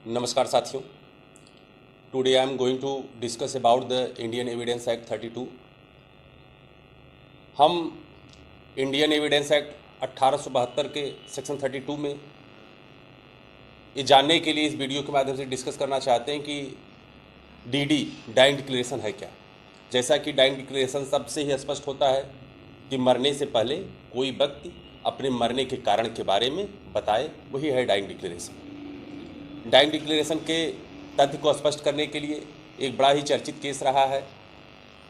नमस्कार साथियों। Today I am going to discuss about the Indian evidence act 32। हम Indian evidence act 1872 के section 32 में ये जानने के लिए इस वीडियो के माध्यम से डिस्कस करना चाहते हैं कि डीडी डाइंग डिक्लेरेशन है क्या। जैसा कि डाइंग डिक्लेरेशन सबसे ही स्पष्ट होता है कि मरने से पहले कोई व्यक्ति अपने मरने के कारण के बारे में बताए, वही है डाइंग डिक्लेरेशन। डाइंग डिक्लेरेशन के तथ्य को स्पष्ट करने के लिए एक बड़ा ही चर्चित केस रहा है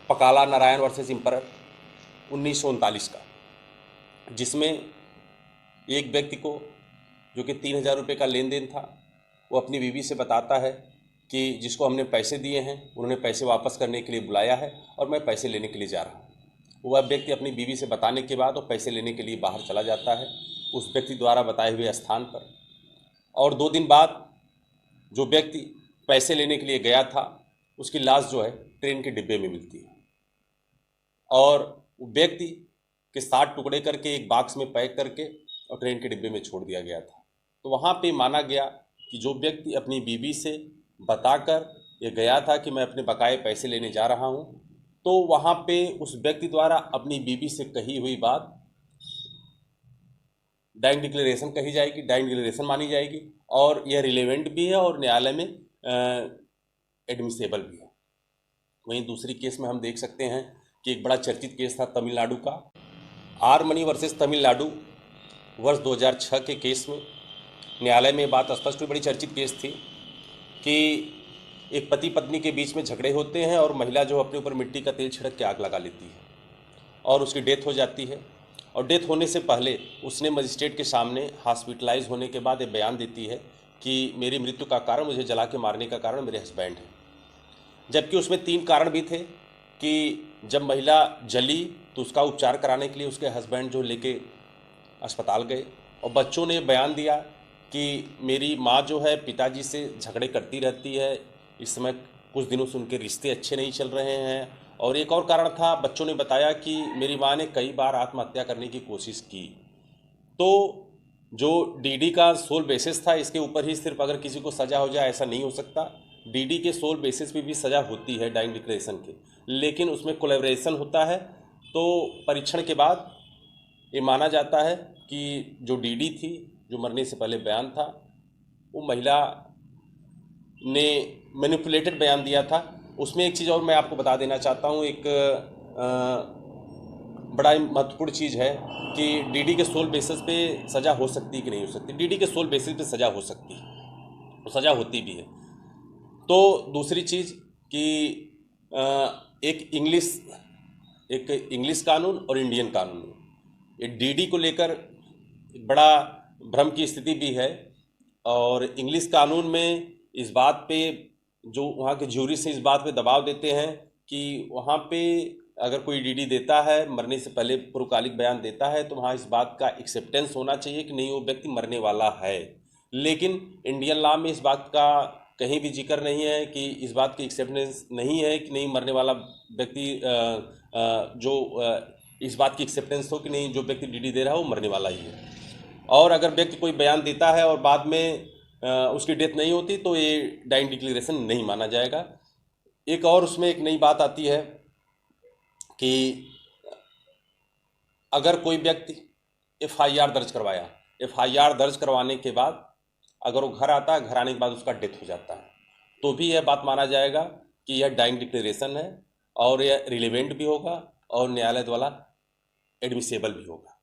पकाला नारायण वर्सेस इम्परर 1939 का, जिसमें एक व्यक्ति को जो कि 3000 रुपये का लेन देन था, वो अपनी बीवी से बताता है कि जिसको हमने पैसे दिए हैं उन्होंने पैसे वापस करने के लिए बुलाया है और मैं पैसे लेने के लिए जा रहा हूँ। वह व्यक्ति अपनी बीवी से बताने के बाद वो पैसे लेने के लिए बाहर चला जाता है उस व्यक्ति द्वारा बताए हुए स्थान पर, और 2 दिन बाद जो व्यक्ति पैसे लेने के लिए गया था उसकी लाश जो है ट्रेन के डिब्बे में मिलती है और व्यक्ति के 7 टुकड़े करके एक बॉक्स में पैक करके और ट्रेन के डिब्बे में छोड़ दिया गया था। तो वहाँ पे माना गया कि जो व्यक्ति अपनी बीवी से बताकर ये गया था कि मैं अपने बकाए पैसे लेने जा रहा हूँ, तो वहाँ पे उस व्यक्ति द्वारा अपनी बीवी से कही हुई बात डाइंग डिक्लेरेशन कही जाएगी, डाइंग डिक्लेरेशन मानी जाएगी और यह रिलेवेंट भी है और न्यायालय में एडमिसेबल भी है। वहीं दूसरी केस में हम देख सकते हैं कि एक बड़ा चर्चित केस था तमिलनाडु का, आर मनी वर्सेस तमिलनाडु वर्ष 2006 के केस में न्यायालय में बात स्पष्ट हुई। बड़ी चर्चित केस थी कि एक पति पत्नी के बीच में झगड़े होते हैं और महिला जो अपने ऊपर मिट्टी का तेल छिड़क के आग लगा लेती है और उसकी डेथ हो जाती है। और डेथ होने से पहले उसने मजिस्ट्रेट के सामने हॉस्पिटलाइज होने के बाद ये बयान देती है कि मेरी मृत्यु का कारण, मुझे जला के मारने का कारण मेरे हस्बैंड हैं। जबकि उसमें 3 कारण भी थे कि जब महिला जली तो उसका उपचार कराने के लिए उसके हस्बैंड जो लेके अस्पताल गए, और बच्चों ने बयान दिया कि मेरी माँ जो है पिताजी से झगड़े करती रहती है, इस समय कुछ दिनों से उनके रिश्ते अच्छे नहीं चल रहे हैं। और एक और कारण था, बच्चों ने बताया कि मेरी माँ ने कई बार आत्महत्या करने की कोशिश की। तो जो डीडी का सोल बेसिस था, इसके ऊपर ही सिर्फ अगर किसी को सज़ा हो जाए ऐसा नहीं हो सकता। डीडी के सोल बेसिस पे भी सज़ा होती है डाइंग डिक्लेरेशन के, लेकिन उसमें कोलैबोरेशन होता है। तो परीक्षण के बाद ये माना जाता है कि जो डीडी थी, जो मरने से पहले बयान था, वो महिला ने मैनिपुलेटेड बयान दिया था। उसमें एक चीज़ और मैं आपको बता देना चाहता हूँ, एक बड़ा महत्वपूर्ण चीज़ है कि डीडी के सोल बेसिस पे सज़ा हो सकती है कि नहीं हो सकती। डीडी के सोल बेसिस पे सज़ा हो सकती है, तो सज़ा होती भी है। तो दूसरी चीज़ कि एक इंग्लिश कानून और इंडियन कानून, ये डीडी को लेकर एक बड़ा भ्रम की स्थिति भी है। और इंग्लिश कानून में इस बात पे जो वहाँ के ज्यूरिस्ट हैं इस बात पे दबाव देते हैं कि वहाँ पे अगर कोई डीडी देता है, मरने से पहले पूर्वकालिक बयान देता है, तो वहाँ इस बात का एक्सेप्टेंस होना चाहिए कि नहीं वो व्यक्ति मरने वाला है। लेकिन इंडियन लॉ में इस बात का कहीं भी जिक्र नहीं है कि इस बात की एक्सेप्टेंस नहीं है कि नहीं मरने वाला व्यक्ति इस बात की एक्सेप्टेंस हो कि नहीं जो व्यक्ति डीडी दे रहा है वो मरने वाला ही है। और अगर व्यक्ति कोई बयान देता है और बाद में उसकी डेथ नहीं होती तो ये डाइंग डिक्लेरेशन नहीं माना जाएगा। एक और उसमें एक नई बात आती है कि अगर कोई व्यक्ति एफआईआर दर्ज करवाया, एफआईआर दर्ज करवाने के बाद अगर वो घर आता है, घर आने के बाद उसका डेथ हो जाता है, तो भी यह बात माना जाएगा कि यह डाइंग डिक्लेरेशन है और यह रिलेवेंट भी होगा और न्यायालय द्वारा एडमिसेबल भी होगा।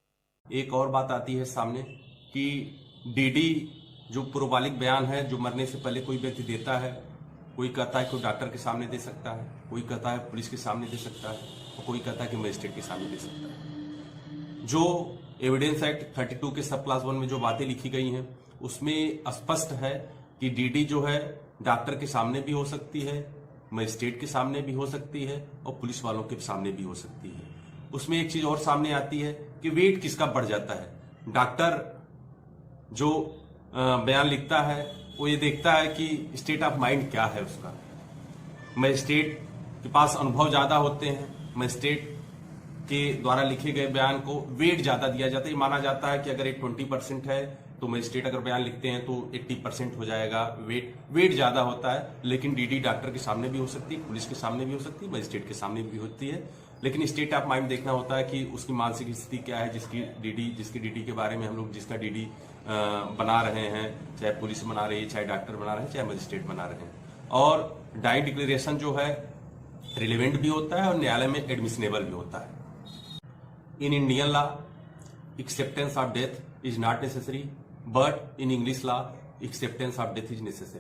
एक और बात आती है सामने कि डीडी जो पूर्वकालिक बयान है जो मरने से पहले कोई व्यक्ति देता है, कोई कहता है कि डॉक्टर के सामने दे सकता है, कोई कहता है पुलिस के सामने दे सकता है और कोई कहता है कि मजिस्ट्रेट के सामने दे सकता है। जो एविडेंस एक्ट 32 के सब क्लास 1 में जो बातें लिखी गई हैं उसमें स्पष्ट है कि डीडी जो है डॉक्टर के सामने भी हो सकती है, मजिस्ट्रेट के सामने भी हो सकती है और पुलिस वालों के सामने भी हो सकती है। उसमें एक चीज और सामने आती है कि वेट किसका बढ़ जाता है। डॉक्टर जो बयान लिखता है वो ये देखता है कि स्टेट ऑफ माइंड क्या है उसका। मजिस्ट्रेट के पास अनुभव ज्यादा होते हैं, मजिस्ट्रेट के द्वारा लिखे गए बयान को वेट ज्यादा दिया जाता है। ये माना जाता है कि अगर एक 20% है तो मजिस्ट्रेट अगर बयान लिखते हैं तो 80% हो जाएगा, वेट ज़्यादा होता है, लेकिन डीडी डॉक्टर के सामने भी हो सकती है, पुलिस के सामने भी हो सकती है, मजिस्ट्रेट के सामने भी होती है। लेकिन स्टेट ऑफ माइंड देखना होता है कि उसकी मानसिक स्थिति क्या है, जिसकी डीडी के बारे में हम लोग जिसका डीडी बना रहे हैं, चाहे पुलिस बना रही है, चाहे डॉक्टर बना रहे हैं, चाहे मजिस्ट्रेट बना रहे हैं। और डाइंग डिक्लेरेशन जो है रिलेवेंट भी होता है और न्यायालय में एडमिशनेबल भी होता है। In Indian law, acceptance of death is not necessary, but in English law, acceptance of death is necessary.